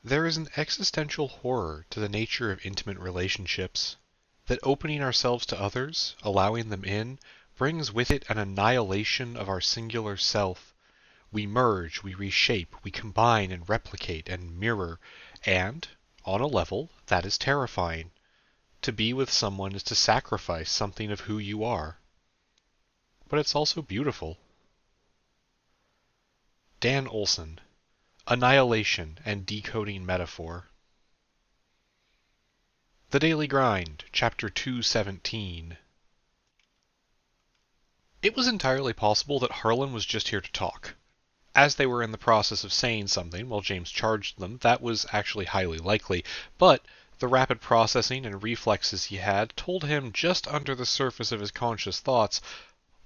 There is an existential horror to the nature of intimate relationships, that opening ourselves to others, allowing them in, brings with it an annihilation of our singular self. We merge, we reshape, we combine and replicate and mirror, and, on a level, that is terrifying. To be with someone is to sacrifice something of who you are. But it's also beautiful. Dan Olson, Annihilation and Decoding Metaphor. The Daily Grind, Chapter 217. It was entirely possible that Harlan was just here to talk. As they were in the process of saying something while James charged them, that was actually highly likely, but the rapid processing and reflexes he had told him just under the surface of his conscious thoughts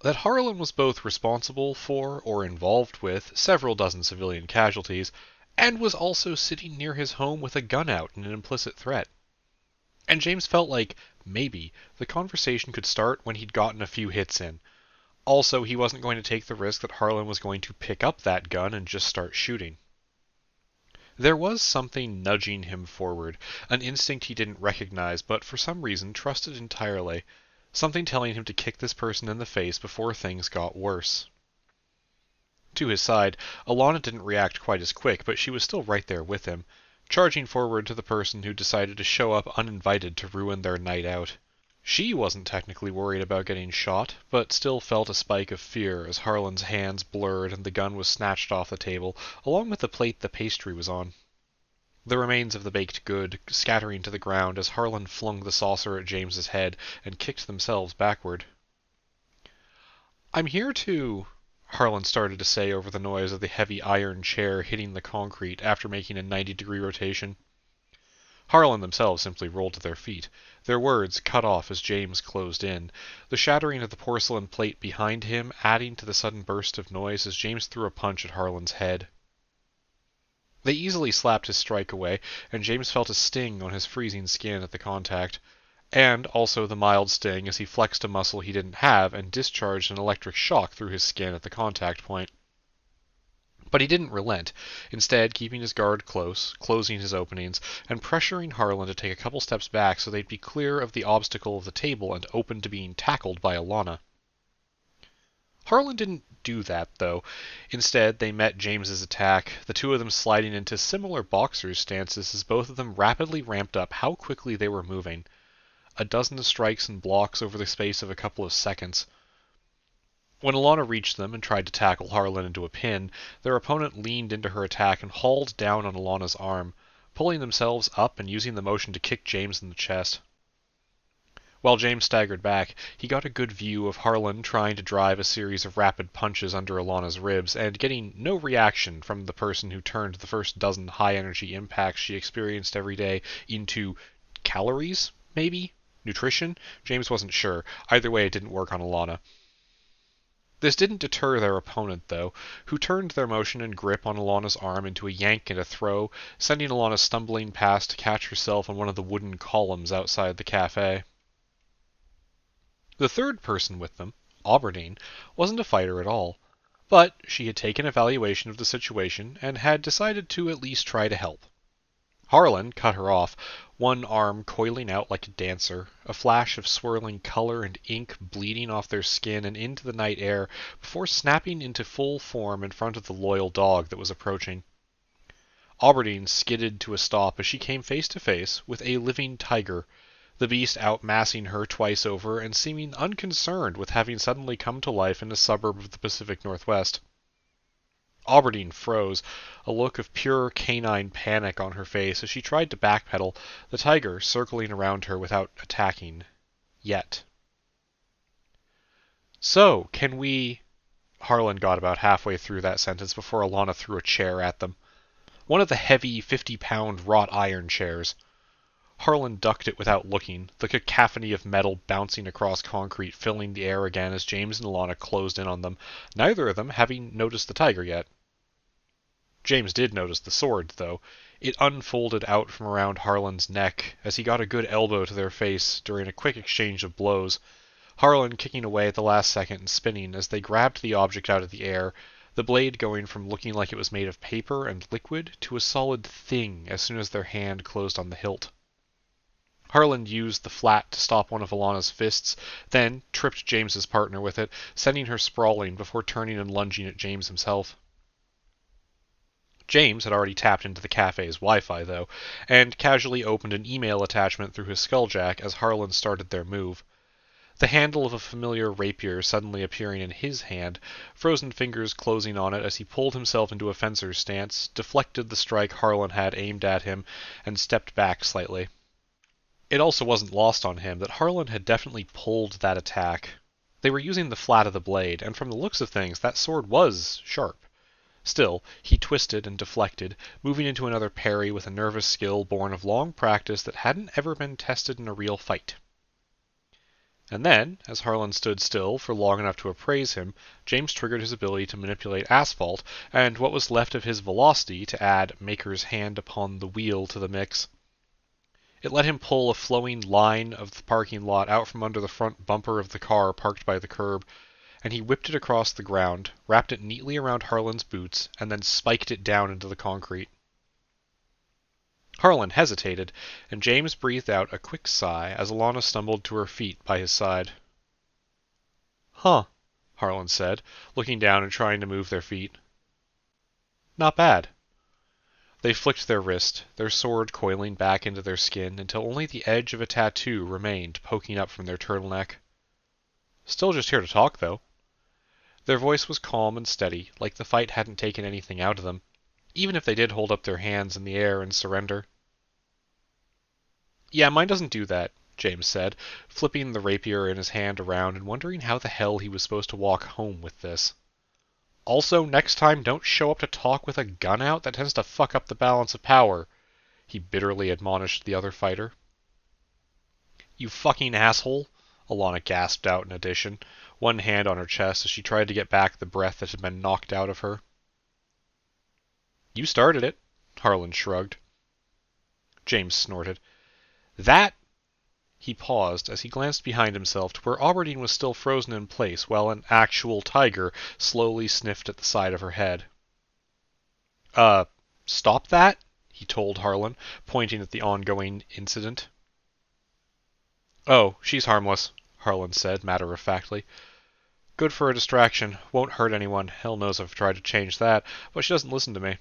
that Harlan was both responsible for or involved with several dozen civilian casualties, and was also sitting near his home with a gun out in an implicit threat. And James felt like, maybe, the conversation could start when he'd gotten a few hits in. Also, he wasn't going to take the risk that Harlan was going to pick up that gun and just start shooting. There was something nudging him forward, an instinct he didn't recognize, but for some reason trusted entirely. Something telling him to kick this person in the face before things got worse. To his side, Alana didn't react quite as quick, but she was still right there with him, charging forward to the person who decided to show up uninvited to ruin their night out. She wasn't technically worried about getting shot, but still felt a spike of fear as Harlan's hands blurred and the gun was snatched off the table, along with the plate the pastry was on. The remains of the baked good scattering to the ground as Harlan flung the saucer at James's head and kicked themselves backward. "I'm here to," Harlan started to say over the noise of the heavy iron chair hitting the concrete after making a 90-degree rotation. Harlan themselves simply rolled to their feet, their words cut off as James closed in, the shattering of the porcelain plate behind him adding to the sudden burst of noise as James threw a punch at Harlan's head. They easily slapped his strike away, and James felt a sting on his freezing skin at the contact, and also the mild sting as he flexed a muscle he didn't have and discharged an electric shock through his skin at the contact point. But he didn't relent, instead keeping his guard close, closing his openings, and pressuring Harlan to take a couple steps back so they'd be clear of the obstacle of the table and open to being tackled by Alana. Harlan didn't do that, though. Instead, they met James's attack, the two of them sliding into similar boxers' stances as both of them rapidly ramped up how quickly they were moving. A dozen strikes and blocks over the space of a couple of seconds. When Alana reached them and tried to tackle Harlan into a pin, their opponent leaned into her attack and hauled down on Alana's arm, pulling themselves up and using the motion to kick James in the chest. While James staggered back, he got a good view of Harlan trying to drive a series of rapid punches under Alana's ribs and getting no reaction from the person who turned the first dozen high-energy impacts she experienced every day into calories, maybe? Nutrition? James wasn't sure. Either way, it didn't work on Alana. This didn't deter their opponent, though, who turned their motion and grip on Alana's arm into a yank and a throw, sending Alana stumbling past to catch herself on one of the wooden columns outside the cafe. The third person with them, Aubertine, wasn't a fighter at all, but she had taken evaluation of the situation and had decided to at least try to help. Harlan cut her off, one arm coiling out like a dancer, a flash of swirling color and ink bleeding off their skin and into the night air before snapping into full form in front of the loyal dog that was approaching. Aubertine skidded to a stop as she came face to face with a living tiger, the beast outmassing her twice over and seeming unconcerned with having suddenly come to life in a suburb of the Pacific Northwest. Aubertine froze, a look of pure canine panic on her face as she tried to backpedal, the tiger circling around her without attacking. Yet. "So, can we—" Harlan got about halfway through that sentence before Alana threw a chair at them. One of the heavy 50-pound wrought iron chairs. Harlan ducked it without looking, the cacophony of metal bouncing across concrete filling the air again as James and Alana closed in on them, neither of them having noticed the tiger yet. James did notice the sword, though. It unfolded out from around Harlan's neck as he got a good elbow to their face during a quick exchange of blows, Harlan kicking away at the last second and spinning as they grabbed the object out of the air, the blade going from looking like it was made of paper and liquid to a solid thing as soon as their hand closed on the hilt. Harlan used the flat to stop one of Alana's fists, then tripped James's partner with it, sending her sprawling before turning and lunging at James himself. James had already tapped into the cafe's Wi-Fi, though, and casually opened an email attachment through his skulljack as Harlan started their move. The handle of a familiar rapier suddenly appearing in his hand, frozen fingers closing on it as he pulled himself into a fencer's stance, deflected the strike Harlan had aimed at him, and stepped back slightly. It also wasn't lost on him that Harlan had definitely pulled that attack. They were using the flat of the blade, and from the looks of things, that sword was sharp. Still, he twisted and deflected, moving into another parry with a nervous skill born of long practice that hadn't ever been tested in a real fight. And then, as Harlan stood still for long enough to appraise him, James triggered his ability to manipulate asphalt, and what was left of his velocity to add Maker's hand upon the wheel to the mix. It let him pull a flowing line of the parking lot out from under the front bumper of the car parked by the curb, and he whipped it across the ground, wrapped it neatly around Harlan's boots, and then spiked it down into the concrete. Harlan hesitated, and James breathed out a quick sigh as Alana stumbled to her feet by his side. "Huh," Harlan said, looking down and trying to move their feet. "Not bad." They flicked their wrist, their sword coiling back into their skin until only the edge of a tattoo remained poking up from their turtleneck. "Still just here to talk, though." Their voice was calm and steady, like the fight hadn't taken anything out of them, even if they did hold up their hands in the air and surrender. "Yeah, mine doesn't do that," James said, flipping the rapier in his hand around and wondering how the hell he was supposed to walk home with this. "Also, next time don't show up to talk with a gun out. That tends to fuck up the balance of power," he bitterly admonished the other fighter. "You fucking asshole," Alana gasped out in addition, one hand on her chest as she tried to get back the breath that had been knocked out of her. "You started it," Harlan shrugged. James snorted. "That—" He paused as he glanced behind himself to where Aubertine was still frozen in place while an actual tiger slowly sniffed at the side of her head. Stop that?" he told Harlan, pointing at the ongoing incident. "Oh, she's harmless," Harlan said matter-of-factly. "Good for a distraction. Won't hurt anyone. Hell knows I've tried to change that, but she doesn't listen to me."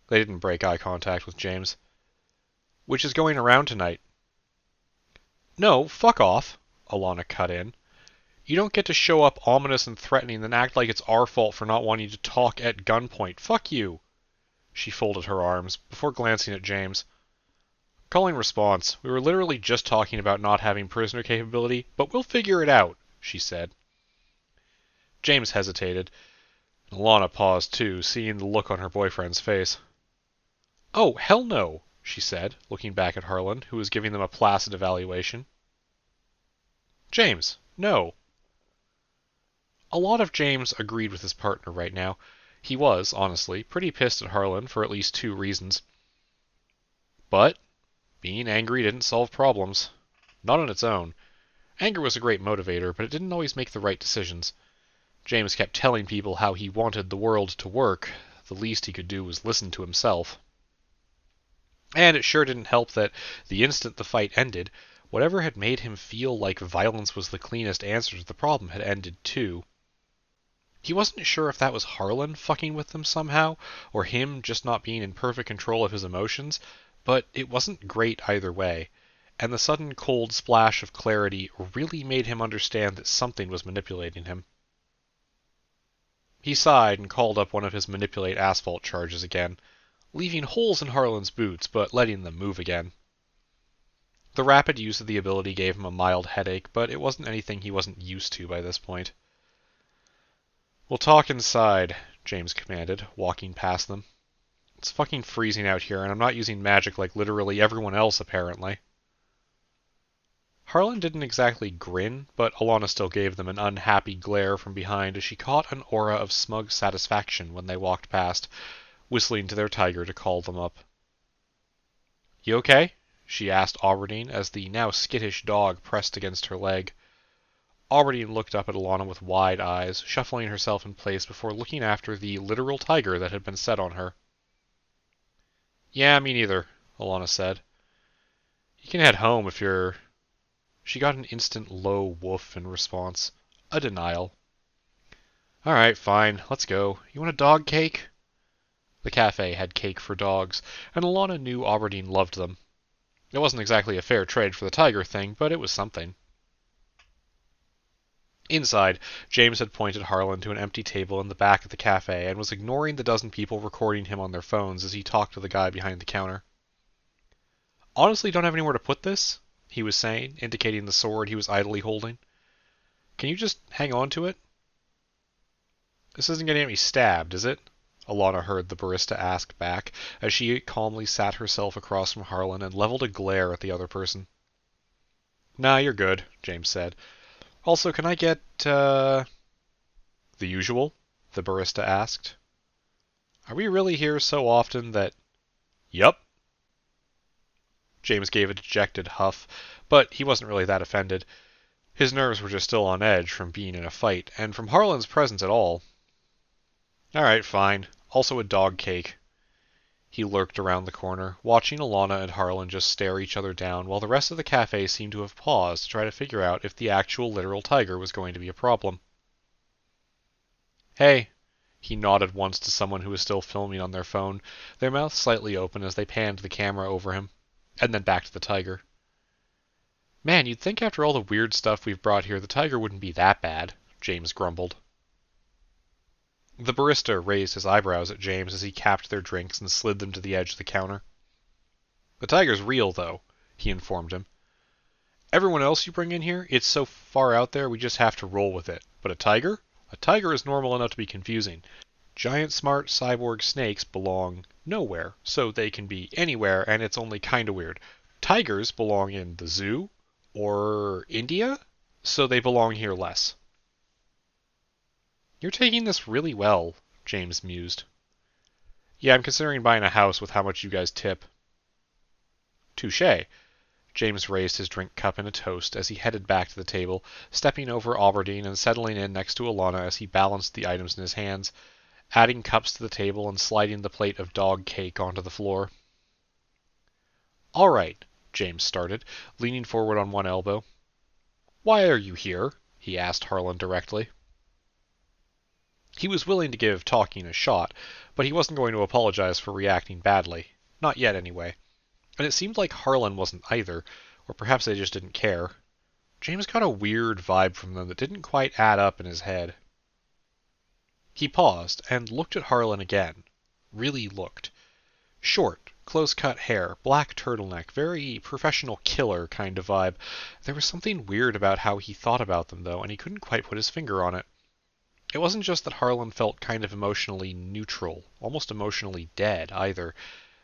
They didn't break eye contact with James. "Which is going around tonight." "No, fuck off," Alana cut in. "You don't get to show up ominous and threatening, then act like it's our fault for not wanting to talk at gunpoint. Fuck you." She folded her arms, before glancing at James. "Calling response. We were literally just talking about not having prisoner capability, but we'll figure it out," she said. James hesitated. Alana paused too, seeing the look on her boyfriend's face. "Oh, hell no," she said, looking back at Harlan, who was giving them a placid evaluation. "James, no." A lot of James agreed with his partner right now. He was, honestly, pretty pissed at Harlan for at least two reasons. But being angry didn't solve problems. Not on its own. Anger was a great motivator, but it didn't always make the right decisions. James kept telling people how he wanted the world to work. The least he could do was listen to himself. And it sure didn't help that the instant the fight ended, whatever had made him feel like violence was the cleanest answer to the problem had ended too. He wasn't sure if that was Harlan fucking with them somehow, or him just not being in perfect control of his emotions, but it wasn't great either way, and the sudden cold splash of clarity really made him understand that something was manipulating him. He sighed and called up one of his manipulate asphalt charges again, leaving holes in Harlan's boots, but letting them move again. The rapid use of the ability gave him a mild headache, but it wasn't anything he wasn't used to by this point. "We'll talk inside," James commanded, walking past them. "It's fucking freezing out here, and I'm not using magic like literally everyone else, apparently." Harlan didn't exactly grin, but Alana still gave them an unhappy glare from behind as she caught an aura of smug satisfaction when they walked past, whistling to their tiger to call them up. "You okay?" she asked Aubertine as the now skittish dog pressed against her leg. Aubertine looked up at Alana with wide eyes, shuffling herself in place before looking after the literal tiger that had been set on her. Yeah, me neither, Alana said. You can head home if you're... She got an instant low woof in response. A denial. Alright, fine, let's go. You want a dog cake? The cafe had cake for dogs, and Alana knew Aubertine loved them. It wasn't exactly a fair trade for the tiger thing, but it was something. Inside, James had pointed Harlan to an empty table in the back of the cafe and was ignoring the dozen people recording him on their phones as he talked to the guy behind the counter. Honestly, don't have anywhere to put this, he was saying, indicating the sword he was idly holding. Can you just hang on to it? This isn't going to get me stabbed, is it? Alana heard the barista ask back, as she calmly sat herself across from Harlan and leveled a glare at the other person. Nah, you're good, James said. Also, can I get, The usual? The barista asked. Are we really here so often that... Yup. James gave a dejected huff, but he wasn't really that offended. His nerves were just still on edge from being in a fight, and from Harlan's presence at all. Alright, fine. Also a dog cake. He lurked around the corner, watching Alana and Harlan just stare each other down, while the rest of the cafe seemed to have paused to try to figure out if the actual literal tiger was going to be a problem. Hey, he nodded once to someone who was still filming on their phone, their mouths slightly open as they panned the camera over him, and then back to the tiger. Man, you'd think after all the weird stuff we've brought here, the tiger wouldn't be that bad, James grumbled. The barista raised his eyebrows at James as he capped their drinks and slid them to the edge of the counter. The tiger's real, though, he informed him. Everyone else you bring in here, it's so far out there we just have to roll with it. But a tiger? A tiger is normal enough to be confusing. Giant smart cyborg snakes belong nowhere, so they can be anywhere, and it's only kinda weird. Tigers belong in the zoo, or India, so they belong here less. You're taking this really well, James mused. Yeah, I'm considering buying a house with how much you guys tip. Touché. James raised his drink cup in a toast as he headed back to the table, stepping over Aubertine and settling in next to Alana as he balanced the items in his hands, adding cups to the table and sliding the plate of dog cake onto the floor. All right, James started, leaning forward on one elbow. Why are you here? He asked Harlan directly. He was willing to give talking a shot, but he wasn't going to apologize for reacting badly. Not yet, anyway. And it seemed like Harlan wasn't either, or perhaps they just didn't care. James got a weird vibe from them that didn't quite add up in his head. He paused and looked at Harlan again. Really looked. Short, close-cut hair, black turtleneck, very professional killer kind of vibe. There was something weird about how he thought about them, though, and he couldn't quite put his finger on it. It wasn't just that Harlan felt kind of emotionally neutral, almost emotionally dead, either.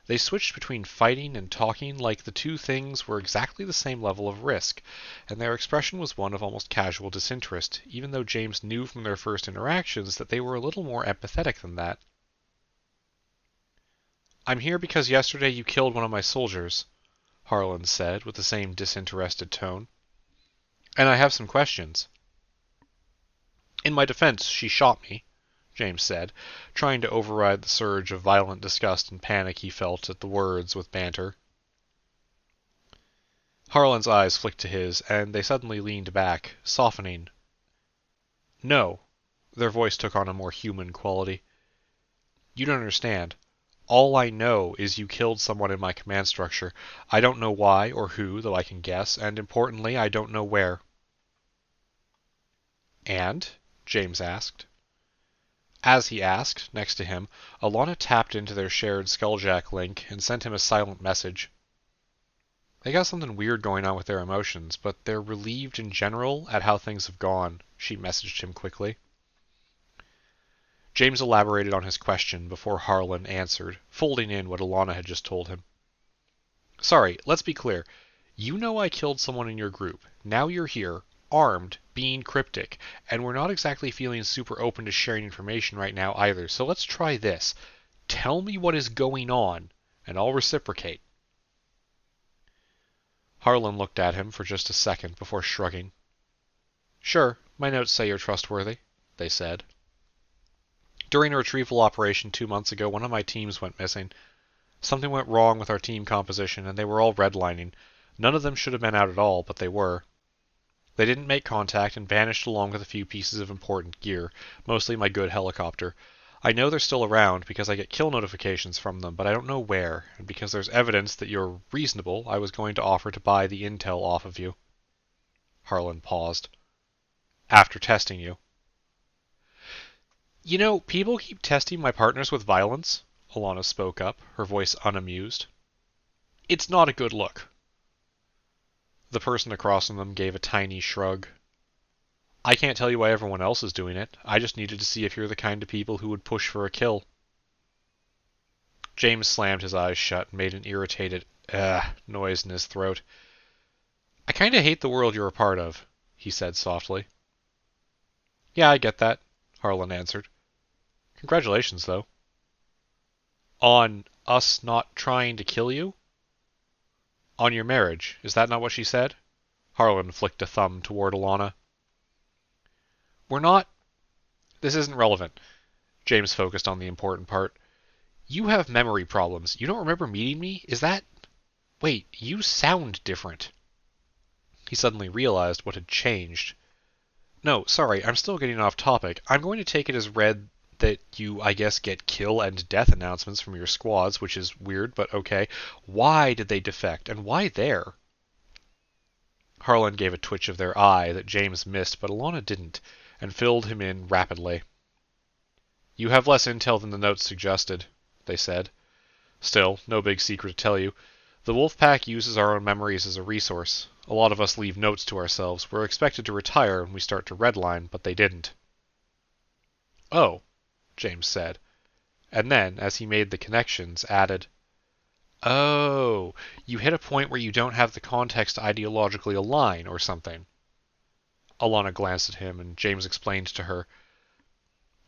They switched between fighting and talking like the two things were exactly the same level of risk, and their expression was one of almost casual disinterest, even though James knew from their first interactions that they were a little more empathetic than that. I'm here because yesterday you killed one of my soldiers, Harlan said with the same disinterested tone. And I have some questions. In my defense, she shot me, James said, trying to override the surge of violent disgust and panic he felt at the words with banter. Harlan's eyes flicked to his, and they suddenly leaned back, softening. No. Their voice took on a more human quality. You don't understand. All I know is you killed someone in my command structure. I don't know why or who, though I can guess, and importantly, I don't know where. And? James asked. As he asked, next to him, Alana tapped into their shared Skulljack link and sent him a silent message. They got something weird going on with their emotions, but they're relieved in general at how things have gone, she messaged him quickly. James elaborated on his question before Harlan answered, folding in what Alana had just told him. Sorry, let's be clear. You know I killed someone in your group. Now you're here, armed, being cryptic, and we're not exactly feeling super open to sharing information right now either, so let's try this. Tell me what is going on, and I'll reciprocate. Harlan looked at him for just a second before shrugging. Sure, my notes say you're trustworthy, they said. During a retrieval operation 2 months ago, one of my teams went missing. Something went wrong with our team composition, and they were all redlining. None of them should have been out at all, but they were. They didn't make contact and vanished along with a few pieces of important gear, mostly my good helicopter. I know they're still around because I get kill notifications from them, but I don't know where, and because there's evidence that you're reasonable, I was going to offer to buy the intel off of you. Harlan paused. After testing you. You know, people keep testing my partners with violence, Alana spoke up, her voice unamused. It's not a good look. The person across from them gave a tiny shrug. I can't tell you why everyone else is doing it. I just needed to see if you're the kind of people who would push for a kill. James slammed his eyes shut and made an irritated noise in his throat. I kinda hate the world you're a part of, he said softly. Yeah, I get that, Harlan answered. Congratulations, though. On us not trying to kill you? On your marriage, is that not what she said? Harlan flicked a thumb toward Alana. We're not... This isn't relevant. James focused on the important part. You have memory problems. You don't remember meeting me? Is that... Wait, you sound different. He suddenly realized what had changed. No, sorry, I'm still getting off topic. I'm going to take it as read that you, I guess, get kill and death announcements from your squads, which is weird, but okay. Why did they defect, and why there? Harlan gave a twitch of their eye that James missed, but Alana didn't, and filled him in rapidly. You have less intel than the notes suggested, they said. Still, no big secret to tell you. The Wolfpack uses our own memories as a resource. A lot of us leave notes to ourselves. We're expected to retire when we start to redline, but they didn't. Oh, James said, and then, as he made the connections, added, Oh, you hit a point where you don't have the context to ideologically align, or something. Alana glanced at him, and James explained to her.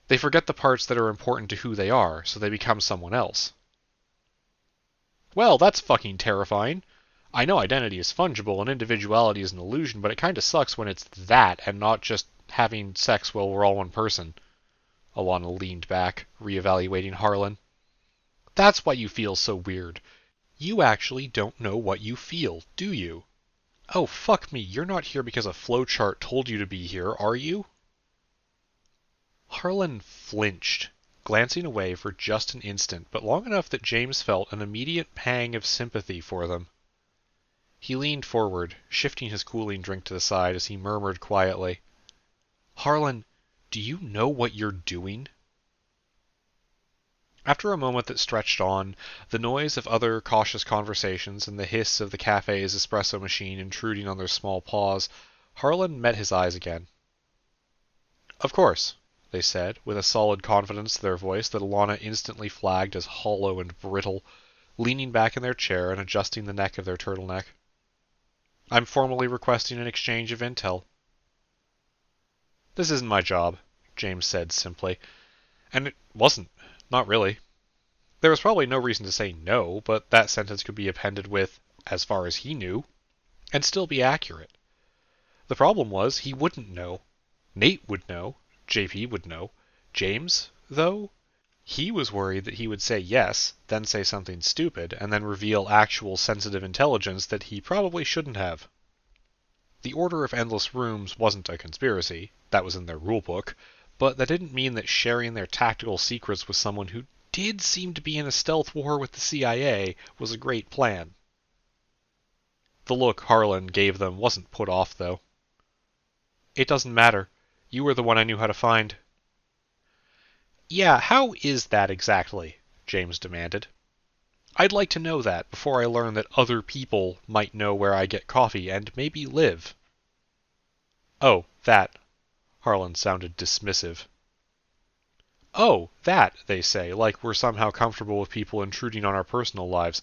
They forget the parts that are important to who they are, so they become someone else. Well, that's fucking terrifying. I know identity is fungible and individuality is an illusion, but it kinda sucks when it's that and not just having sex while we're all one person. Alana leaned back, reevaluating Harlan. That's why you feel so weird. You actually don't know what you feel, do you? Oh, fuck me, you're not here because a flowchart told you to be here, are you? Harlan flinched, glancing away for just an instant, but long enough that James felt an immediate pang of sympathy for them. He leaned forward, shifting his cooling drink to the side as he murmured quietly, Harlan, do you know what you're doing? After a moment that stretched on, the noise of other cautious conversations and the hiss of the cafe's espresso machine intruding on their small paws, Harlan met his eyes again. Of course, they said, with a solid confidence to their voice that Alana instantly flagged as hollow and brittle, leaning back in their chair and adjusting the neck of their turtleneck. I'm formally requesting an exchange of intel. This isn't my job, James said simply. And it wasn't. Not really. There was probably no reason to say no, but that sentence could be appended with, as far as he knew, and still be accurate. The problem was he wouldn't know. Nate would know. JP would know. James, though? He was worried that he would say yes, then say something stupid, and then reveal actual sensitive intelligence that he probably shouldn't have. The Order of Endless Rooms wasn't a conspiracy, that was in their rulebook, but that didn't mean that sharing their tactical secrets with someone who did seem to be in a stealth war with the CIA was a great plan. The look Harlan gave them wasn't put off, though. It doesn't matter. You were the one I knew how to find. Yeah, how is that exactly? James demanded. I'd like to know that before I learn that other people might know where I get coffee and maybe live. Oh, that. Harlan sounded dismissive. Oh, that, they say, like we're somehow comfortable with people intruding on our personal lives.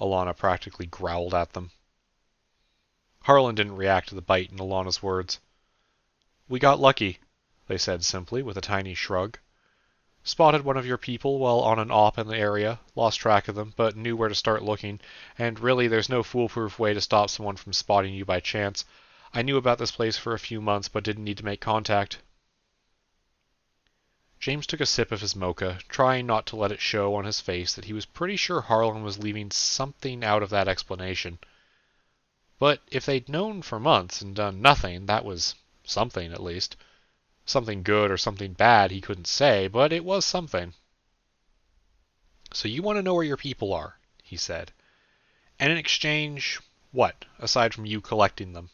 Alana practically growled at them. Harlan didn't react to the bite in Alana's words. We got lucky, they said simply, with a tiny shrug. Spotted one of your people while on an op in the area, lost track of them, but knew where to start looking, and really there's no foolproof way to stop someone from spotting you by chance. I knew about this place for a few months, but didn't need to make contact. James took a sip of his mocha, trying not to let it show on his face that he was pretty sure Harlan was leaving something out of that explanation. But if they'd known for months and done nothing, that was something at least. Something good or something bad he couldn't say, but it was something. So you want to know where your people are, he said. And in exchange, what, aside from you collecting them?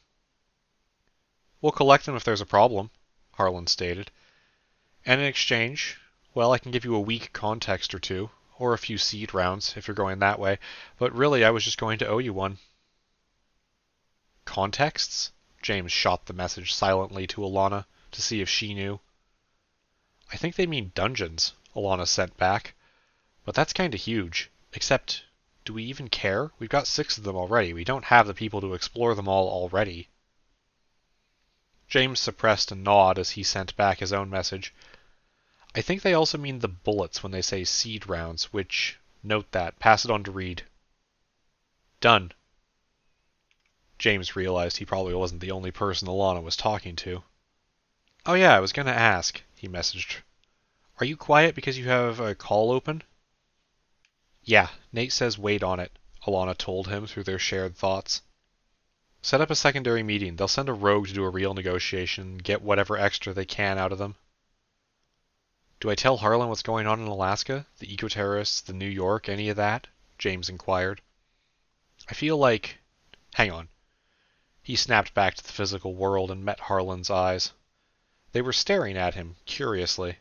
We'll collect them if there's a problem, Harlan stated. And in exchange, well, I can give you a weak context or two, or a few seed rounds if you're going that way, but really I was just going to owe you one. Contexts? James shot the message silently to Alana to see if she knew. I think they mean dungeons, Alana sent back. But that's kinda huge. Except, do we even care? We've got 6 of them already. We don't have the people to explore them all already. James suppressed a nod as he sent back his own message. I think they also mean the bullets when they say seed rounds, which, note that, pass it on to Reed. Done. James realized he probably wasn't the only person Alana was talking to. Oh yeah, I was gonna ask, he messaged. Are you quiet because you have a call open? Yeah, Nate says wait on it, Alana told him through their shared thoughts. Set up a secondary meeting. They'll send a rogue to do a real negotiation, get whatever extra they can out of them. Do I tell Harlan what's going on in Alaska? The eco-terrorists, the New York, any of that? James inquired. I feel like... Hang on. He snapped back to the physical world and met Harlan's eyes. They were staring at him, curiously.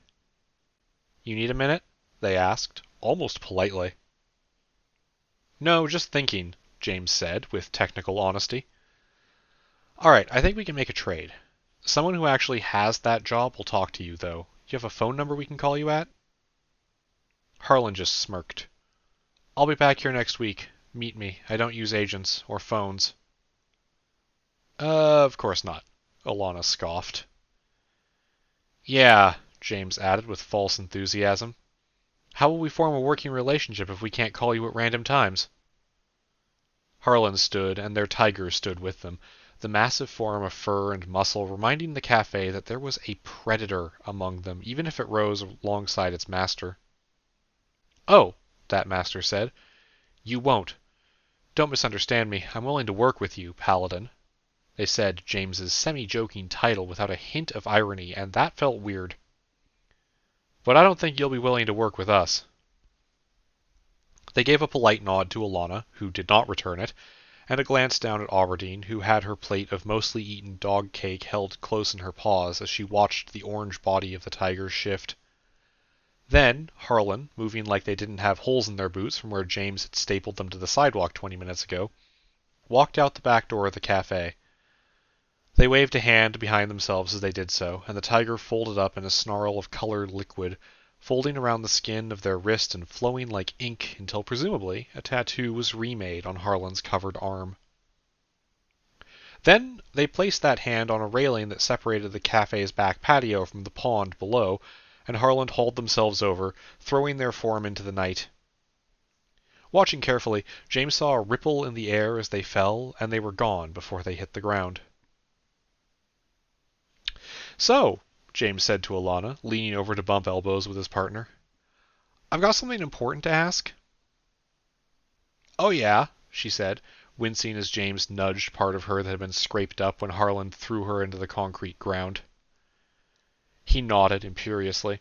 You need a minute? They asked, almost politely. No, just thinking, James said, with technical honesty. Alright, I think we can make a trade. Someone who actually has that job will talk to you, though. You have a phone number we can call you at? Harlan just smirked. I'll be back here next week. Meet me. I don't use agents or phones. Of course not, Alana scoffed. Yeah, James added with false enthusiasm. How will we form a working relationship if we can't call you at random times? Harlan stood, and their tiger stood with them, the massive form of fur and muscle reminding the cafe that there was a predator among them, even if it rose alongside its master. Oh, that master said. You won't. Don't misunderstand me. I'm willing to work with you, Paladin. They said James's semi-joking title without a hint of irony, and that felt weird. But I don't think you'll be willing to work with us. They gave a polite nod to Alana, who did not return it, and a glance down at Auradine, who had her plate of mostly eaten dog cake held close in her paws as she watched the orange body of the tiger shift. Then, Harlan, moving like they didn't have holes in their boots from where James had stapled them to the sidewalk 20 minutes ago, walked out the back door of the cafe. They waved a hand behind themselves as they did so, and the tiger folded up in a snarl of colored liquid, folding around the skin of their wrist and flowing like ink until presumably a tattoo was remade on Harlan's covered arm. Then they placed that hand on a railing that separated the cafe's back patio from the pond below, and Harlan hauled themselves over, throwing their form into the night. Watching carefully, James saw a ripple in the air as they fell, and they were gone before they hit the ground. So, James said to Alana, leaning over to bump elbows with his partner, I've got something important to ask. Oh yeah, she said, wincing as James nudged part of her that had been scraped up when Harlan threw her into the concrete ground. He nodded imperiously.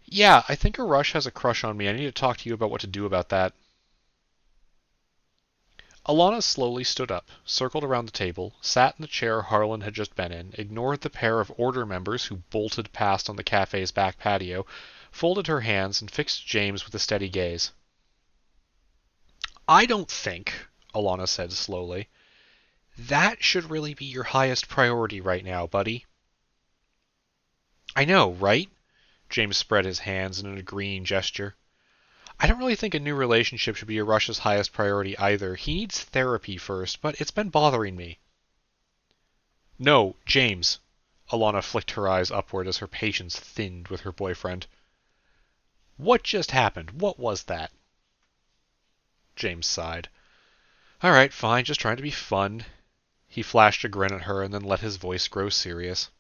Yeah, I think Arush has a crush on me. I need to talk to you about what to do about that. Alana slowly stood up, circled around the table, sat in the chair Harlan had just been in, ignored the pair of Order members who bolted past on the cafe's back patio, folded her hands, and fixed James with a steady gaze. I don't think, Alana said slowly, that should really be your highest priority right now, buddy. I know, right? James spread his hands in an agreeing gesture. I don't really think a new relationship should be Arush's highest priority either. He needs therapy first, but it's been bothering me. No, James. Alana flicked her eyes upward as her patience thinned with her boyfriend. What just happened? What was that? James sighed. All right, fine, just trying to be fun. He flashed a grin at her and then let his voice grow serious.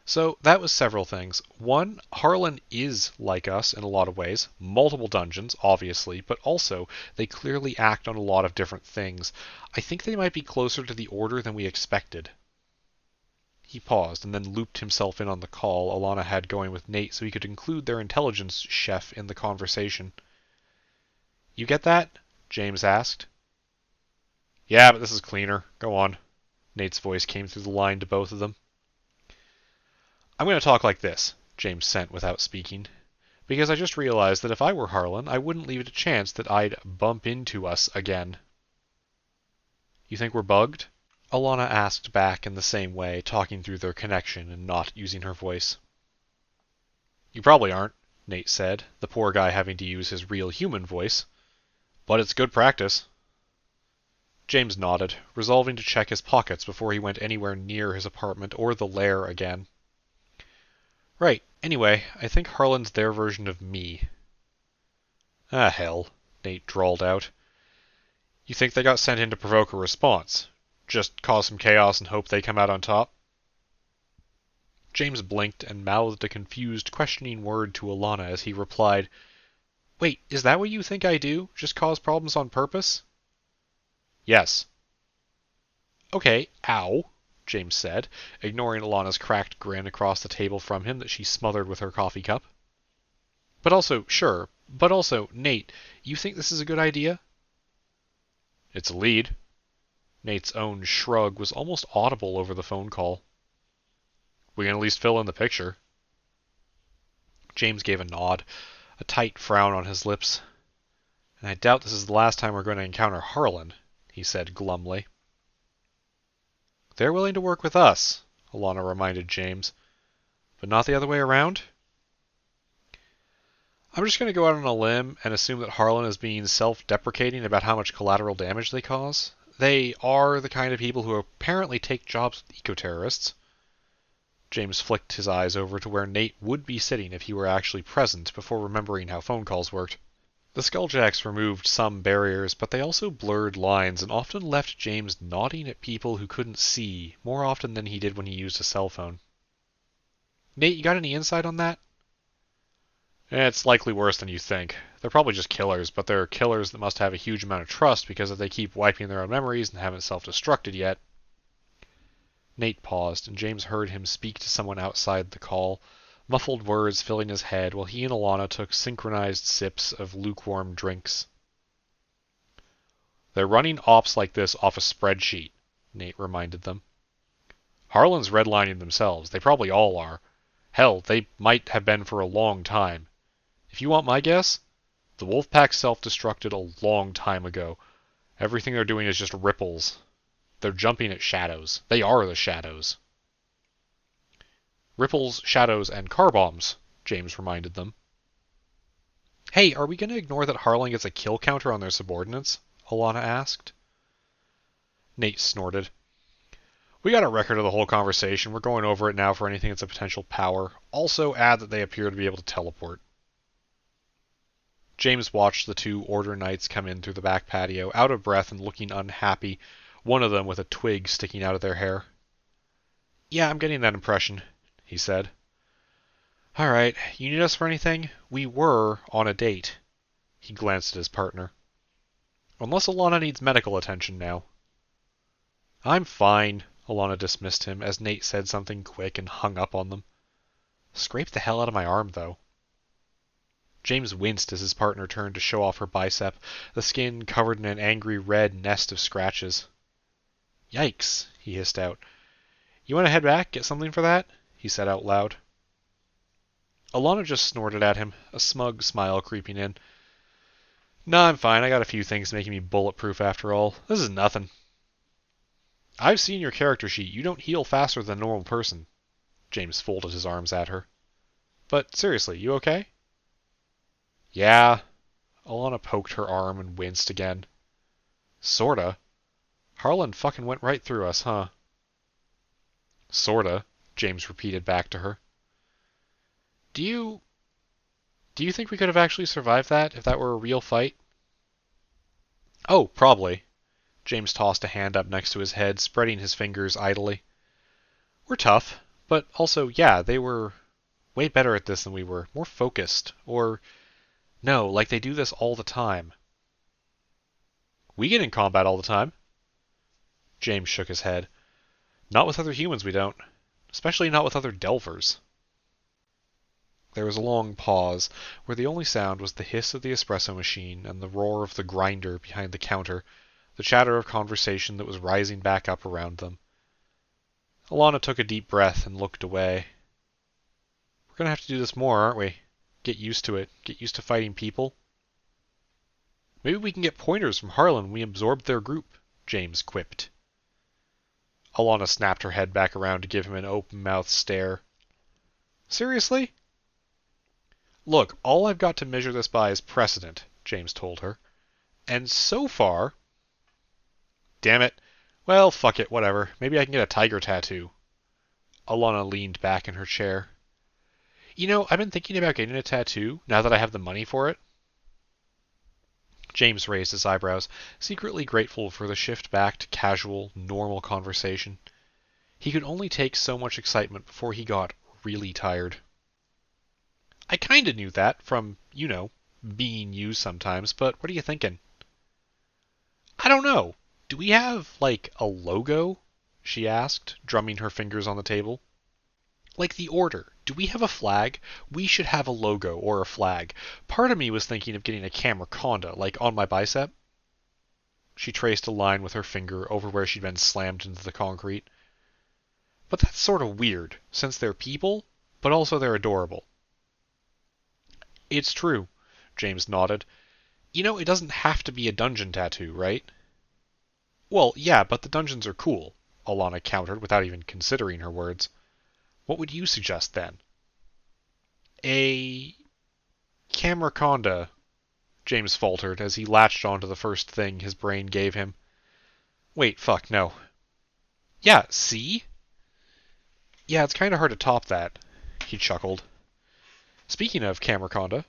So that was several things. One, Harlan is like us in a lot of ways. Multiple dungeons, obviously, but also they clearly act on a lot of different things. I think they might be closer to the Order than we expected. He paused and then looped himself in on the call Alana had going with Nate so he could include their intelligence chef in the conversation. You get that? James asked. Yeah, but this is cleaner. Go on. Nate's voice came through the line to both of them. I'm going to talk like this, James sent without speaking, because I just realized that if I were Harlan, I wouldn't leave it a chance that I'd bump into us again. You think we're bugged? Alana asked back in the same way, talking through their connection and not using her voice. You probably aren't, Nate said, the poor guy having to use his real human voice. But it's good practice. James nodded, resolving to check his pockets before he went anywhere near his apartment or the lair again. Right, anyway, I think Harlan's their version of me. Ah, hell, Nate drawled out. You think they got sent in to provoke a response? Just cause some chaos and hope they come out on top? James blinked and mouthed a confused, questioning word to Alana as he replied, Wait, is that what you think I do? Just cause problems on purpose? Yes. Okay, ow, James said, ignoring Alana's cracked grin across the table from him that she smothered with her coffee cup. But also, sure, but also, Nate, you think this is a good idea? It's a lead. Nate's own shrug was almost audible over the phone call. We can at least fill in the picture. James gave a nod, a tight frown on his lips. And I doubt this is the last time we're going to encounter Harlan, he said glumly. They're willing to work with us, Alana reminded James. But not the other way around? I'm just going to go out on a limb and assume that Harlan is being self-deprecating about how much collateral damage they cause. They are the kind of people who apparently take jobs with eco-terrorists. James flicked his eyes over to where Nate would be sitting if he were actually present before remembering how phone calls worked. The Skulljacks removed some barriers, but they also blurred lines and often left James nodding at people who couldn't see, more often than he did when he used a cell phone. Nate, you got any insight on that? It's likely worse than you think. They're probably just killers, but they're killers that must have a huge amount of trust because if they keep wiping their own memories and haven't self-destructed yet. Nate paused, and James heard him speak to someone outside the call, muffled words filling his head while he and Alana took synchronized sips of lukewarm drinks. They're running ops like this off a spreadsheet, Nate reminded them. Harlan's redlining themselves. They probably all are. Hell, they might have been for a long time. If you want my guess, the Wolfpack self-destructed a long time ago. Everything they're doing is just ripples. They're jumping at shadows. They are the shadows. Ripples, shadows, and car bombs, James reminded them. Hey, are we going to ignore that Harlan gets a kill counter on their subordinates? Alana asked. Nate snorted. We got a record of the whole conversation. We're going over it now for anything that's a potential power. Also add that they appear to be able to teleport. James watched the two Order Knights come in through the back patio, out of breath and looking unhappy, one of them with a twig sticking out of their hair. Yeah, I'm getting that impression, he said. All right, you need us for anything? We were on a date. He glanced at his partner. Unless Alana needs medical attention now. I'm fine, Alana dismissed him as Nate said something quick and hung up on them. Scraped the hell out of my arm, though. James winced as his partner turned to show off her bicep, the skin covered in an angry red nest of scratches. Yikes, he hissed out. You want to head back, get something for that? He said out loud. Alana just snorted at him, a smug smile creeping in. Nah, I'm fine. I got a few things making me bulletproof after all. This is nothing. I've seen your character sheet. You don't heal faster than a normal person. James folded his arms at her. But seriously, you okay? Yeah. Alana poked her arm and winced again. Sorta. Harlan fucking went right through us, huh? Sorta, James repeated back to her. Do you think we could have actually survived that if that were a real fight? Oh, probably. James tossed a hand up next to his head, spreading his fingers idly. We're tough, but also, yeah, they were way better at this than we were. More focused. Or, no, like they do this all the time. We get in combat all the time. James shook his head. Not with other humans, we don't. Especially not with other Delvers. There was a long pause, where the only sound was the hiss of the espresso machine and the roar of the grinder behind the counter, the chatter of conversation that was rising back up around them. Alana took a deep breath and looked away. We're going to have to do this more, aren't we? Get used to it. Get used to fighting people. Maybe we can get pointers from Harlan when we absorb their group, James quipped. Alana snapped her head back around to give him an open-mouthed stare. Seriously? Look, all I've got to measure this by is precedent, James told her. And so far... Damn it. Well, fuck it, whatever. Maybe I can get a tiger tattoo. Alana leaned back in her chair. You know, I've been thinking about getting a tattoo, now that I have the money for it. James raised his eyebrows, secretly grateful for the shift back to casual, normal conversation. He could only take so much excitement before he got really tired. I kinda knew that from, being you sometimes, but what are you thinking? I don't know. Do we have, like, a logo? She asked, drumming her fingers on the table. Like the Order. Do we have a flag? We should have a logo or a flag. Part of me was thinking of getting a Camerconda, like on my bicep. She traced a line with her finger over where she'd been slammed into the concrete. But that's sort of weird, since they're people, but also they're adorable. It's true, James nodded. You know, it doesn't have to be a dungeon tattoo, right? Well, yeah, but the dungeons are cool, Alana countered without even considering her words. What would you suggest then? A Camerconda, James faltered as he latched onto the first thing his brain gave him. Wait, fuck, no. Yeah, see? Yeah, it's kind of hard to top that, he chuckled. Speaking of Camerconda,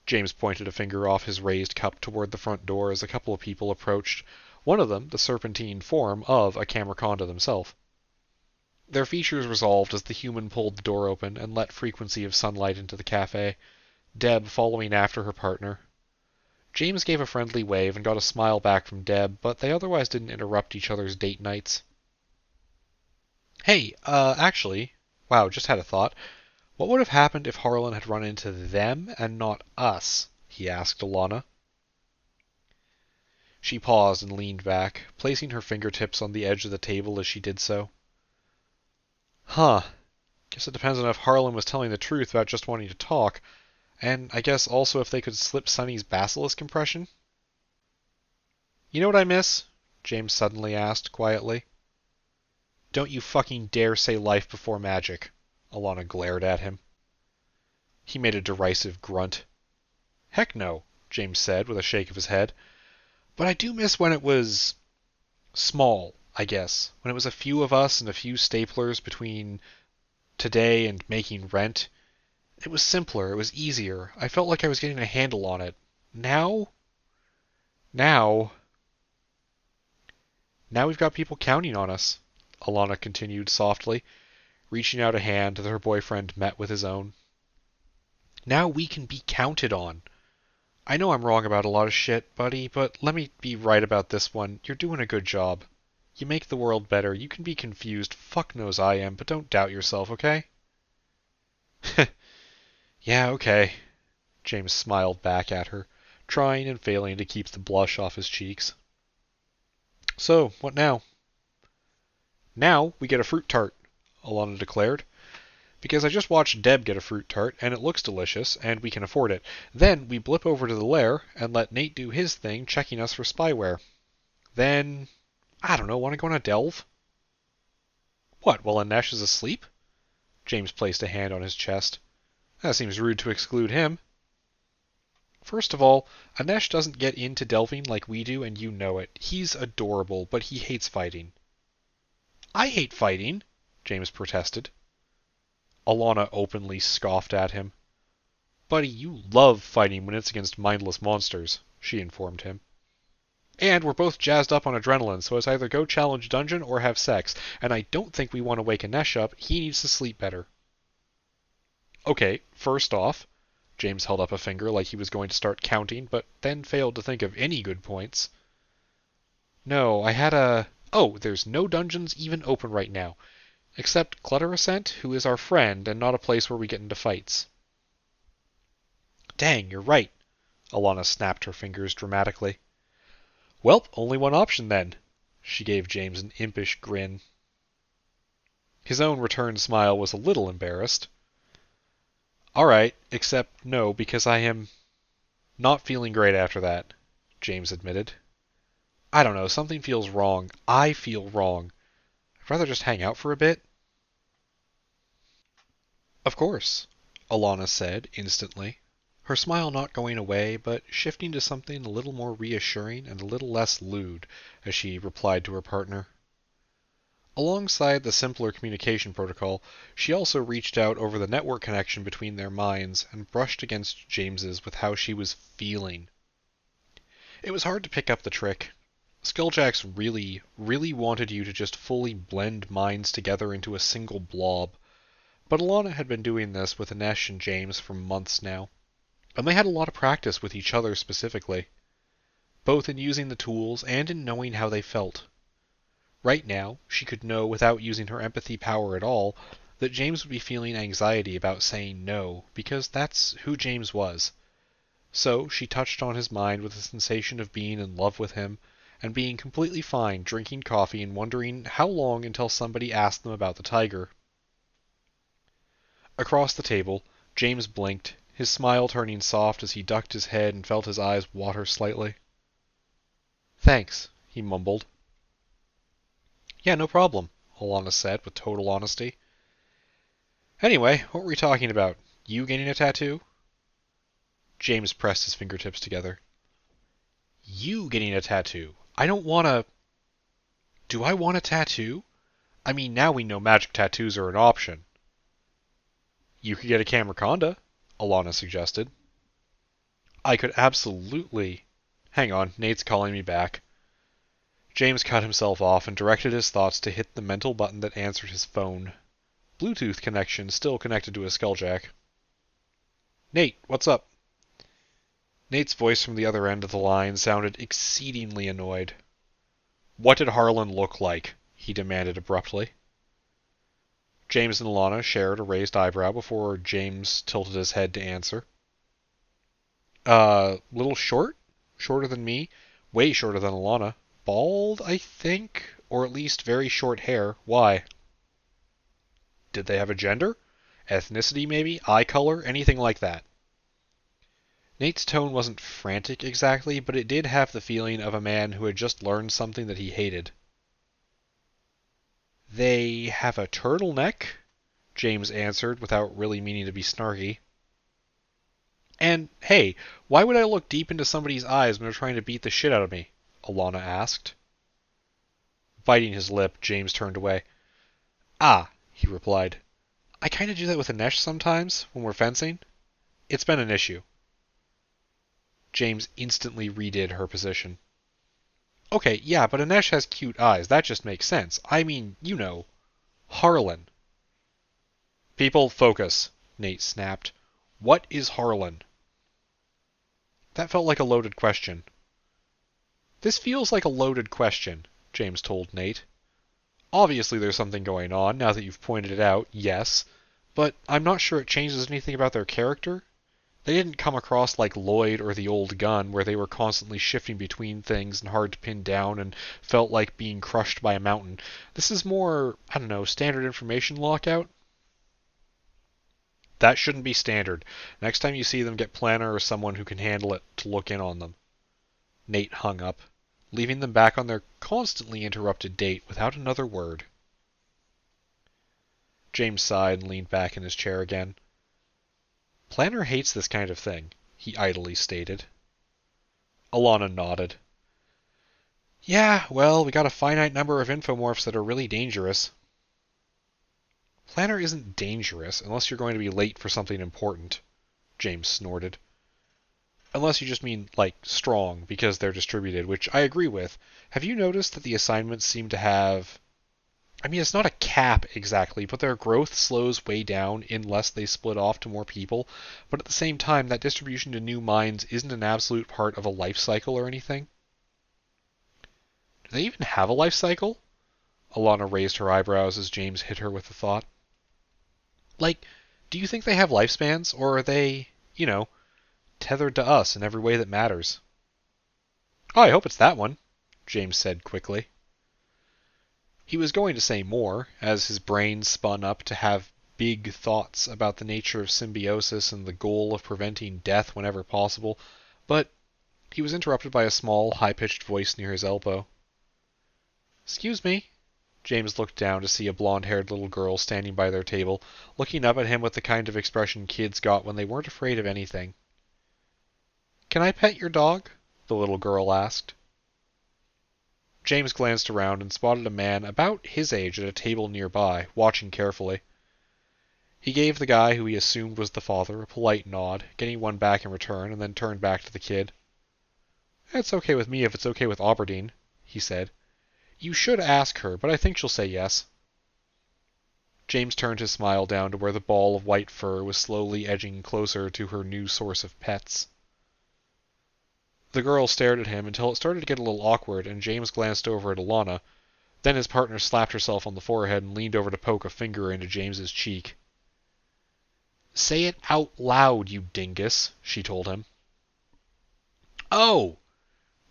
James pointed a finger off his raised cup toward the front door as a couple of people approached, one of them the serpentine form of a Camerconda themselves. Their features resolved as the human pulled the door open and let frequency of sunlight into the cafe, Deb following after her partner. James gave a friendly wave and got a smile back from Deb, but they otherwise didn't interrupt each other's date nights. Hey, actually, wow, just had a thought. What would have happened if Harlan had run into them and not us? He asked Alana. She paused and leaned back, placing her fingertips on the edge of the table as she did so. Huh. Guess it depends on if Harlan was telling the truth about just wanting to talk, and I guess also if they could slip Sonny's basilisk impression. You know what I miss? James suddenly asked, quietly. Don't you fucking dare say life before magic, Alana glared at him. He made a derisive grunt. Heck no, James said with a shake of his head. But I do miss when it was small, I guess. When it was a few of us and a few staplers between today and making rent. It was simpler, it was easier. I felt like I was getting a handle on it. Now we've got people counting on us, Alana continued softly, reaching out a hand that her boyfriend met with his own. Now we can be counted on. I know I'm wrong about a lot of shit, buddy, but let me be right about this one. You're doing a good job. You make the world better. You can be confused. Fuck knows I am, but don't doubt yourself, okay? Yeah, okay. James smiled back at her, trying and failing to keep the blush off his cheeks. So, what now? Now we get a fruit tart, Alana declared. Because I just watched Deb get a fruit tart, and it looks delicious, and we can afford it. Then we blip over to the lair, and let Nate do his thing, checking us for spyware. Then, I don't know, want to go on a delve? What, while Anesh is asleep? James placed a hand on his chest. That seems rude to exclude him. First of all, Anesh doesn't get into delving like we do, and you know it. He's adorable, but he hates fighting. I hate fighting, James protested. Alana openly scoffed at him. Buddy, you love fighting when it's against mindless monsters, she informed him. And we're both jazzed up on adrenaline, so it's either go challenge dungeon or have sex, and I don't think we want to wake Anesh up. He needs to sleep better. Okay, first off, James held up a finger like he was going to start counting, but then failed to think of any good points. No, I had a... Oh, there's no dungeons even open right now, except Clutter Ascent, who is our friend and not a place where we get into fights. Dang, you're right, Alana snapped her fingers dramatically. Well, only one option then. She gave James an impish grin. His own returned smile was a little embarrassed. All right, except no, because I am not feeling great after that, James admitted. I don't know, something feels wrong. I feel wrong. I'd rather just hang out for a bit. Of course, Alana said instantly, her smile not going away, but shifting to something a little more reassuring and a little less lewd as she replied to her partner. Alongside the simpler communication protocol, she also reached out over the network connection between their minds and brushed against James's with how she was feeling. It was hard to pick up the trick. Skulljacks really, really wanted you to just fully blend minds together into a single blob, but Alana had been doing this with Anesh and James for months now, and they had a lot of practice with each other specifically, both in using the tools and in knowing how they felt. Right now, she could know without using her empathy power at all that James would be feeling anxiety about saying no, because that's who James was. So she touched on his mind with the sensation of being in love with him, and being completely fine drinking coffee and wondering how long until somebody asked them about the tiger. Across the table, James blinked, his smile turning soft as he ducked his head and felt his eyes water slightly. Thanks, he mumbled. Yeah, no problem, Alana said with total honesty. Anyway, what were we talking about? You getting a tattoo? James pressed his fingertips together. You getting a tattoo? I don't want to... Do I want a tattoo? I mean, now we know magic tattoos are an option. You could get a Camerconda, Alana suggested. I could absolutely... Hang on, Nate's calling me back. James cut himself off and directed his thoughts to hit the mental button that answered his phone. Bluetooth connection still connected to his skulljack. Nate, what's up? Nate's voice from the other end of the line sounded exceedingly annoyed. What did Harlan look like? He demanded abruptly. James and Alana shared a raised eyebrow before James tilted his head to answer. Little short? Shorter than me? Way shorter than Alana. Bald, I think? Or at least very short hair. Why? Did they have a gender? Ethnicity, maybe? Eye color? Anything like that? Nate's tone wasn't frantic exactly, but it did have the feeling of a man who had just learned something that he hated. They have a turtleneck? James answered without really meaning to be snarky. And, hey, why would I look deep into somebody's eyes when they're trying to beat the shit out of me? Alana asked. Biting his lip, James turned away. Ah, he replied. I kind of do that with Anesh sometimes, when we're fencing. It's been an issue. James instantly redid her position. Okay, yeah, but Anesh has cute eyes. That just makes sense. I mean, you know, Harlan. People, focus, Nate snapped. What is Harlan? That felt like a loaded question. This feels like a loaded question, James told Nate. Obviously there's something going on, now that you've pointed it out, yes, but I'm not sure it changes anything about their character. They didn't come across like Lloyd or the old gun, where they were constantly shifting between things and hard to pin down and felt like being crushed by a mountain. This is more, I don't know, standard information lockout? That shouldn't be standard. Next time you see them, get Planner or someone who can handle it to look in on them. Nate hung up, leaving them back on their constantly interrupted date without another word. James sighed and leaned back in his chair again. Planner hates this kind of thing, he idly stated. Alana nodded. Yeah, well, we got a finite number of infomorphs that are really dangerous. Planner isn't dangerous unless you're going to be late for something important, James snorted. Unless you just mean, like, strong, because they're distributed, which I agree with. Have you noticed that the assignments seem to have... I mean, it's not a cap exactly, but their growth slows way down unless they split off to more people. But at the same time, that distribution to new minds isn't an absolute part of a life cycle or anything. Do they even have a life cycle? Alana raised her eyebrows as James hit her with the thought. Like, do you think they have lifespans, or are they, tethered to us in every way that matters? Oh, I hope it's that one, James said quickly. He was going to say more, as his brain spun up to have big thoughts about the nature of symbiosis and the goal of preventing death whenever possible, but he was interrupted by a small, high-pitched voice near his elbow. "Excuse me." James looked down to see a blonde-haired little girl standing by their table, looking up at him with the kind of expression kids got when they weren't afraid of anything. "Can I pet your dog?" the little girl asked. James glanced around and spotted a man about his age at a table nearby, watching carefully. He gave the guy who he assumed was the father a polite nod, getting one back in return, and then turned back to the kid. "It's okay with me if it's okay with Aberdeen," he said. "You should ask her, but I think she'll say yes." James turned his smile down to where the ball of white fur was slowly edging closer to her new source of pets. The girl stared at him until it started to get a little awkward, and James glanced over at Alana. Then his partner slapped herself on the forehead and leaned over to poke a finger into James's cheek. "Say it out loud, you dingus," she told him. "Oh!"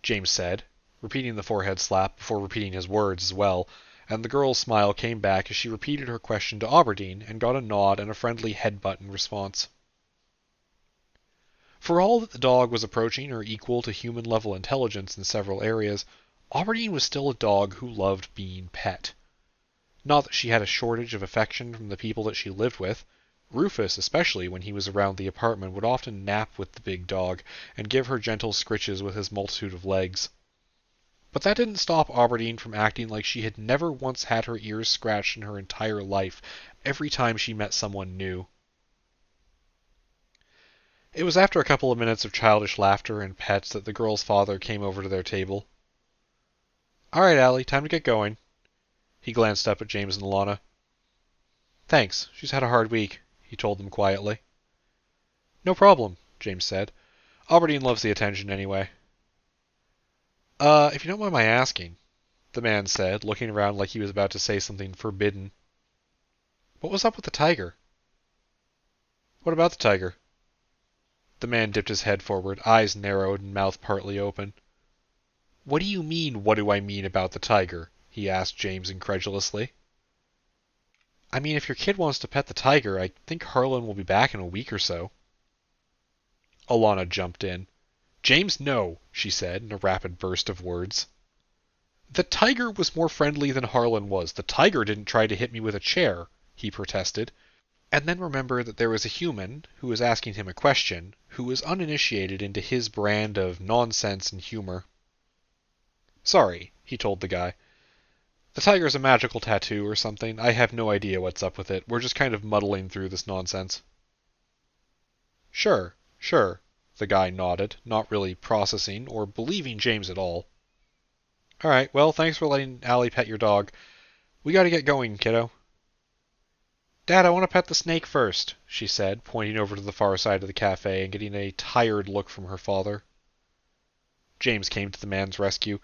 James said, repeating the forehead slap before repeating his words as well, and the girl's smile came back as she repeated her question to Aberdeen and got a nod and a friendly headbutt in response. For all that the dog was approaching or equal to human-level intelligence in several areas, Aberdeen was still a dog who loved being pet. Not that she had a shortage of affection from the people that she lived with. Rufus, especially when he was around the apartment, would often nap with the big dog and give her gentle scritches with his multitude of legs. But that didn't stop Aberdeen from acting like she had never once had her ears scratched in her entire life, every time she met someone new. It was after a couple of minutes of childish laughter and pets that the girl's father came over to their table. "All right, Allie, time to get going." He glanced up at James and Alana. "Thanks, she's had a hard week," he told them quietly. "No problem," James said. "Aberdeen loves the attention anyway." If you don't mind my asking," the man said, looking around like he was about to say something forbidden. "What was up with the tiger?" "What about the tiger?" The man dipped his head forward, eyes narrowed and mouth partly open. "What do you mean, what do I mean about the tiger?" he asked James incredulously. "I mean, if your kid wants to pet the tiger, I think Harlan will be back in a week or so." Alana jumped in. "James, no," she said in a rapid burst of words. "The tiger was more friendly than Harlan was. The tiger didn't try to hit me with a chair," he protested, and then remembered that there was a human who was asking him a question who was uninitiated into his brand of nonsense and humor. "Sorry," he told the guy. "The tiger's a magical tattoo or something. I have no idea what's up with it. We're just kind of muddling through this nonsense." "Sure, sure," the guy nodded, not really processing or believing James at all. "All right, well, thanks for letting Allie pet your dog. We gotta get going, kiddo." "Dad, I want to pet the snake first," she said, pointing over to the far side of the cafe and getting a tired look from her father. James came to the man's rescue.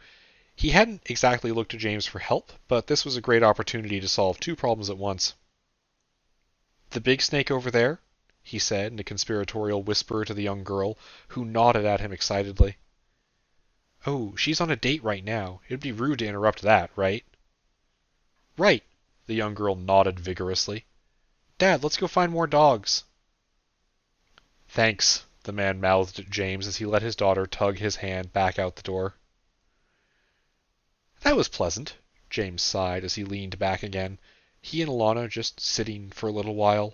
He hadn't exactly looked to James for help, but this was a great opportunity to solve two problems at once. "The big snake over there?" he said in a conspiratorial whisper to the young girl, who nodded at him excitedly. "Oh, she's on a date right now. It'd be rude to interrupt that, right?" "Right," the young girl nodded vigorously. "Dad, let's go find more dogs." "Thanks," the man mouthed at James as he let his daughter tug his hand back out the door. "That was pleasant," James sighed as he leaned back again, he and Alana just sitting for a little while,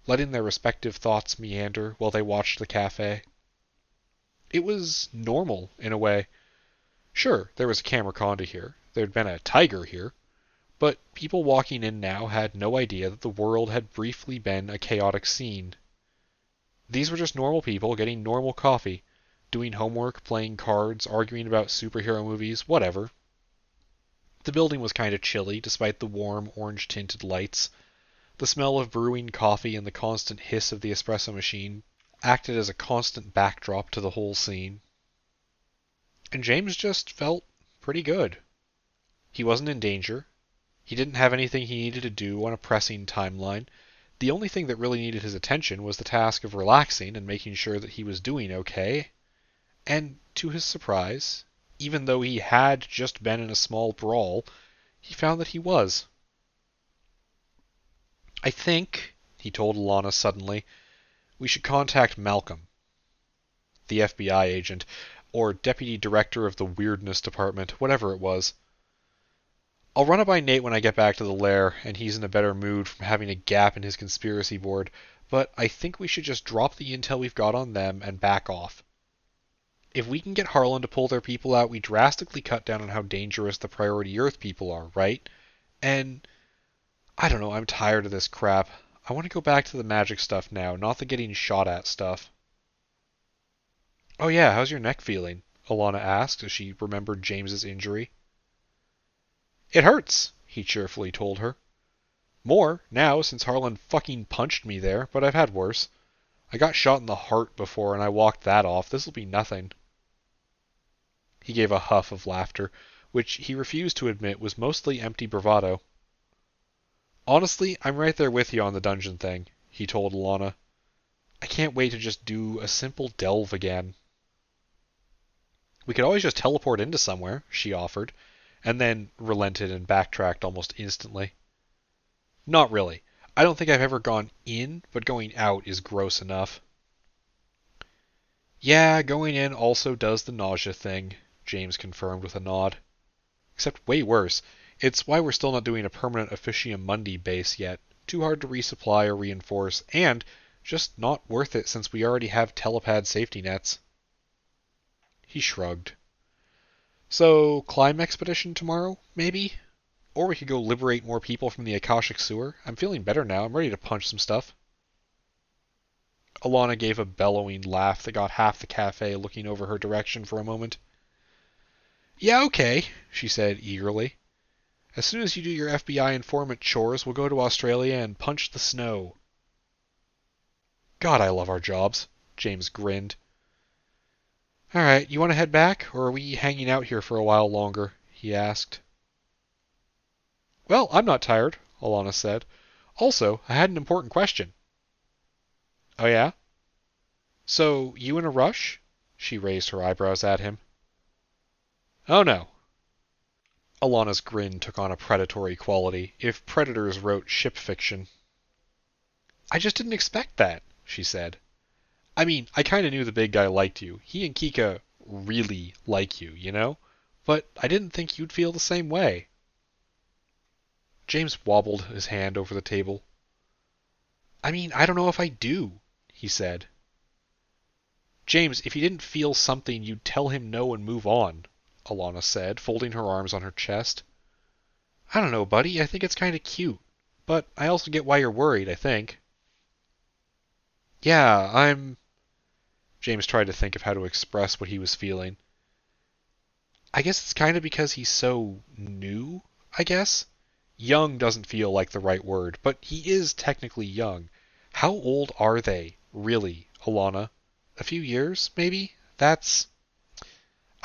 letting their respective thoughts meander while they watched the cafe. It was normal, in a way. Sure, there was a Camerconda here, there'd been a tiger here, but people walking in now had no idea that the world had briefly been a chaotic scene. These were just normal people getting normal coffee, doing homework, playing cards, arguing about superhero movies, whatever. The building was kind of chilly, despite the warm, orange-tinted lights. The smell of brewing coffee and the constant hiss of the espresso machine acted as a constant backdrop to the whole scene. And James just felt pretty good. He wasn't in danger. He didn't have anything he needed to do on a pressing timeline. The only thing that really needed his attention was the task of relaxing and making sure that he was doing okay. And to his surprise, even though he had just been in a small brawl, he found that he was. I think, he told Alana suddenly, we should contact Malcolm, the FBI agent, or deputy director of the weirdness department, whatever it was. I'll run it by Nate when I get back to the lair, and he's in a better mood from having a gap in his conspiracy board, but I think we should just drop the intel we've got on them and back off. If we can get Harlan to pull their people out, we drastically cut down on how dangerous the Priority Earth people are, right? And, I don't know, I'm tired of this crap. I want to go back to the magic stuff now, not the getting shot at stuff. Oh yeah, how's your neck feeling? Alana asked as she remembered James's injury. It hurts, he cheerfully told her. More, now, since Harlan fucking punched me there, but I've had worse. I got shot in the heart before and I walked that off. This'll be nothing. He gave a huff of laughter, which he refused to admit was mostly empty bravado. Honestly, I'm right there with you on the dungeon thing, he told Alana. I can't wait to just do a simple delve again. We could always just teleport into somewhere, she offered, and then relented and backtracked almost instantly. Not really. I don't think I've ever gone in, but going out is gross enough. Yeah, going in also does the nausea thing, James confirmed with a nod. Except way worse. It's why we're still not doing a permanent Officium Mundi base yet. Too hard to resupply or reinforce, and just not worth it since we already have telepad safety nets. He shrugged. So, climb expedition tomorrow, maybe? Or we could go liberate more people from the Akashic Sewer. I'm feeling better now. I'm ready to punch some stuff. Alana gave a bellowing laugh that got half the cafe looking over her direction for a moment. Yeah, okay, she said eagerly. As soon as you do your FBI informant chores, we'll go to Australia and punch the snow. God, I love our jobs, James grinned. Alright, you want to head back, or are we hanging out here for a while longer? He asked. Well, I'm not tired, Alana said. Also, I had an important question. Oh yeah? So, you in a rush? She raised her eyebrows at him. Oh no. Alana's grin took on a predatory quality, if predators wrote ship fiction. I just didn't expect that, she said. I mean, I kinda knew the big guy liked you. He and Kika really like you, you know? But I didn't think you'd feel the same way. James wobbled his hand over the table. I mean, I don't know if I do, he said. James, if you didn't feel something, you'd tell him no and move on, Alana said, folding her arms on her chest. I don't know, buddy. I think it's kinda cute. But I also get why you're worried, I think. Yeah, James tried to think of how to express what he was feeling. I guess it's kinda because he's so new, I guess? Young doesn't feel like the right word, but he is technically young. How old are they, really, Alana? A few years, maybe? I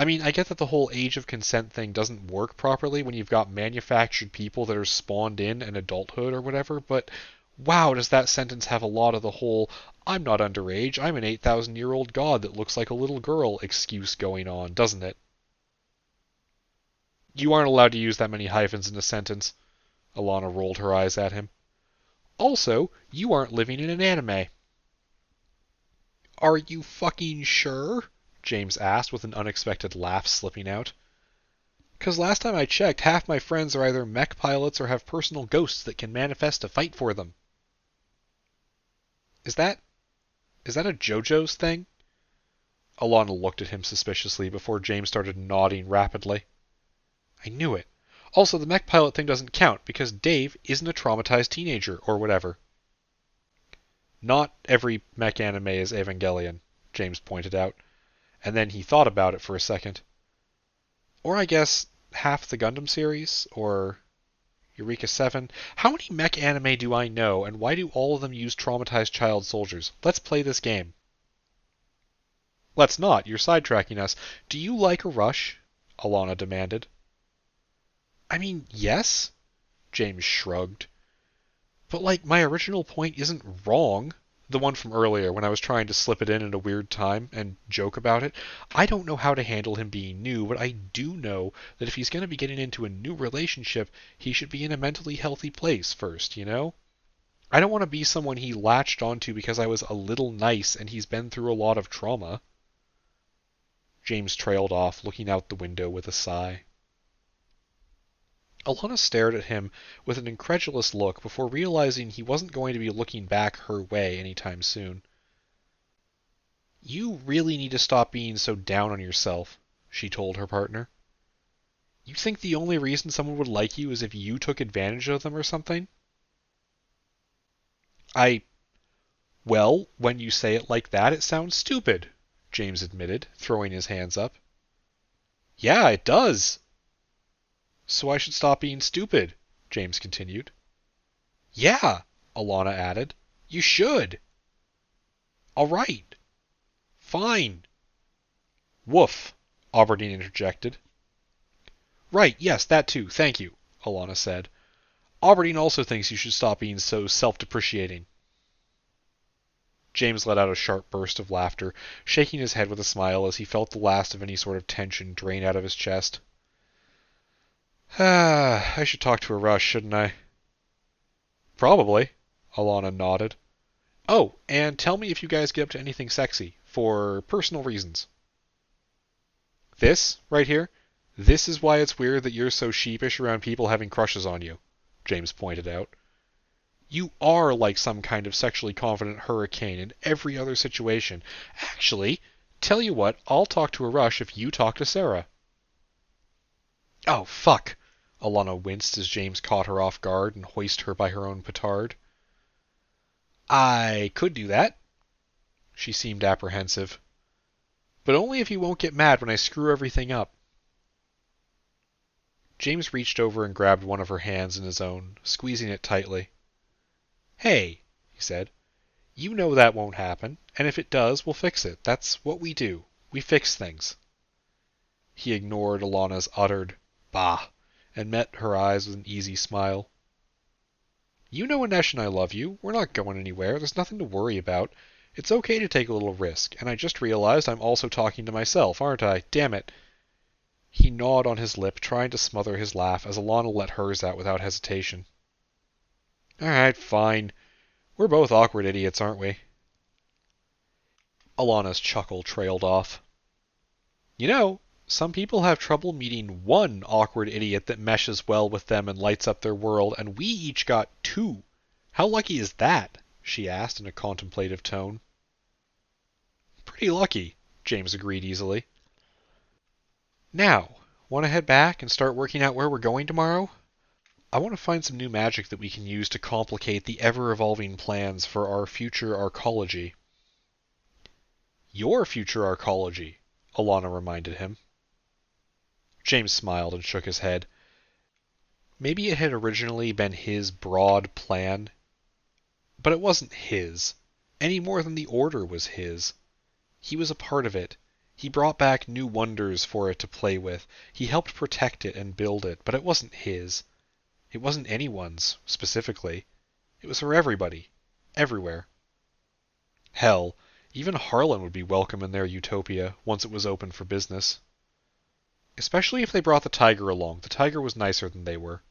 mean, I get that the whole age of consent thing doesn't work properly when you've got manufactured people that are spawned in adulthood or whatever, but wow, does that sentence have a lot of the whole, I'm not underage, I'm an 8,000-year-old god that looks like a little girl excuse going on, doesn't it? You aren't allowed to use that many hyphens in a sentence. Alana rolled her eyes at him. Also, you aren't living in an anime. Are you fucking sure? James asked with an unexpected laugh slipping out. 'Cause last time I checked, half my friends are either mech pilots or have personal ghosts that can manifest to fight for them. Is that a JoJo's thing? Alana looked at him suspiciously before James started nodding rapidly. I knew it. Also, the mech pilot thing doesn't count, because Dave isn't a traumatized teenager, or whatever. Not every mech anime is Evangelion, James pointed out. And then he thought about it for a second. Or I guess half the Gundam series, or Eureka 7. How many mech anime do I know, and why do all of them use traumatized child soldiers? Let's play this game. Let's not. You're sidetracking us. Do you like a rush? Alana demanded. I mean, yes, James shrugged. But, like, my original point isn't wrong. The one from earlier, when I was trying to slip it in at a weird time and joke about it. I don't know how to handle him being new, but I do know that if he's going to be getting into a new relationship, he should be in a mentally healthy place first, you know? I don't want to be someone he latched onto because I was a little nice and he's been through a lot of trauma. James trailed off, looking out the window with a sigh. Alana stared at him with an incredulous look before realizing he wasn't going to be looking back her way anytime soon. You really need to stop being so down on yourself, she told her partner. You think the only reason someone would like you is if you took advantage of them or something? Well, when you say it like that, it sounds stupid, James admitted, throwing his hands up. Yeah, it does. So I should stop being stupid, James continued. Yeah, Alana added. You should. All right. Fine. Woof, Aberdeen interjected. Right, yes, that too, thank you, Alana said. Aberdeen also thinks you should stop being so self-depreciating. James let out a sharp burst of laughter, shaking his head with a smile as he felt the last of any sort of tension drain out of his chest. I should talk to Arash, shouldn't I? Probably, Alana nodded. Oh, and tell me if you guys get up to anything sexy, for personal reasons. This, right here, this is why it's weird that you're so sheepish around people having crushes on you, James pointed out. You are like some kind of sexually confident hurricane in every other situation. Actually, tell you what, I'll talk to Arash if you talk to Sarah. Oh, fuck, Alana winced as James caught her off guard and hoisted her by her own petard. I could do that. She seemed apprehensive. But only if you won't get mad when I screw everything up. James reached over and grabbed one of her hands in his own, squeezing it tightly. Hey, he said, you know that won't happen, and if it does, we'll fix it. That's what we do. We fix things. He ignored Alana's uttered, bah, and met her eyes with an easy smile. You know, Anesh and I love you. We're not going anywhere. There's nothing to worry about. It's okay to take a little risk, and I just realized I'm also talking to myself, aren't I? Damn it. He gnawed on his lip, trying to smother his laugh as Alana let hers out without hesitation. All right, fine. We're both awkward idiots, aren't we? Alana's chuckle trailed off. You know, some people have trouble meeting one awkward idiot that meshes well with them and lights up their world, and we each got two. How lucky is that? She asked in a contemplative tone. Pretty lucky, James agreed easily. Now, want to head back and start working out where we're going tomorrow? I want to find some new magic that we can use to complicate the ever-evolving plans for our future arcology. Your future arcology, Alana reminded him. James smiled and shook his head. Maybe it had originally been his broad plan, but it wasn't his, any more than the Order was his. He was a part of it. He brought back new wonders for it to play with. He helped protect it and build it, but it wasn't his. It wasn't anyone's, specifically. It was for everybody. Everywhere. Hell, even Harlan would be welcome in their utopia once it was open for business. Especially if they brought the tiger along. The tiger was nicer than they were.